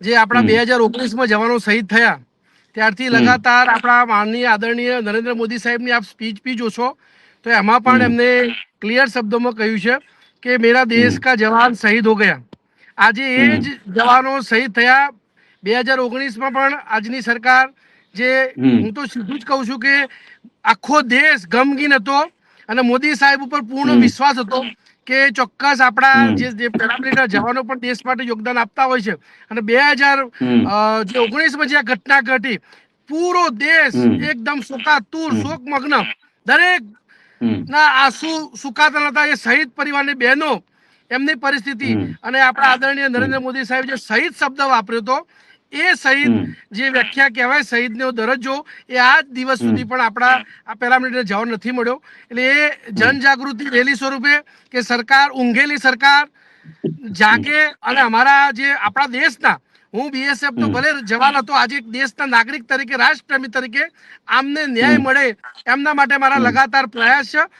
જે આપણા 2019માં જવાનો શહીદ થયા ત્યારથી લગાતાર આપણા માનનીય આદરણીય નરેન્દ્ર મોદી સાહેબની આપ સ્પીચ બી જોશો તો એમાં પણ એમને ક્લિયર શબ્દોમાં કહ્યું છે કે મેરા દેશ કા જવાન શહીદ હો ગયા. આજે એ જ જવાનો શહીદ થયા. 2019માં પણ આજની સરકાર જે હું તો સીધું જ કહું છું કે આખો દેશ ગમગીન હતો અને મોદી સાહેબ ઉપર પૂર્ણ વિશ્વાસ હતો કે ચોક્કસ આપણા જે પેરામિલિટરી જવાનો પણ દેશ માટે યોગદાન આપતા હોય છે. અને 2019માં જે ઘટના ઘટી પૂરો દેશ એકદમ શોકાતુર શોકમગ્ન, દરેક ના આંસુ સુકાતા નતા. એ શહીદ પરિવારની બહેનો એમની પરિસ્થિતિ અને આપણા આદરણીય નરેન્દ્ર મોદી સાહેબ જે શહીદ શબ્દ વાપર્યો હતો એ શહીદ જે વ્યાખ્યા કહેવાય શહીદનો દરજ્જો એ આજ દિવસ સુધી પણ આપણા આ પેરામિલિટરી જવાન નથી મળ્યો. એટલે એ જનજાગૃતિ રેલી સ્વરૂપે કે સરકાર ઊંઘેલી સરકાર જાગે અને અમારા જે આપણા દેશના, હું બીએસએફ તો ભલે જવાન હતો, આજે એક દેશના નાગરિક તરીકે રાષ્ટ્રપ્રેમી તરીકે આમને ન્યાય મળે એમના માટે મારા લગાતાર પ્રયાસ છે.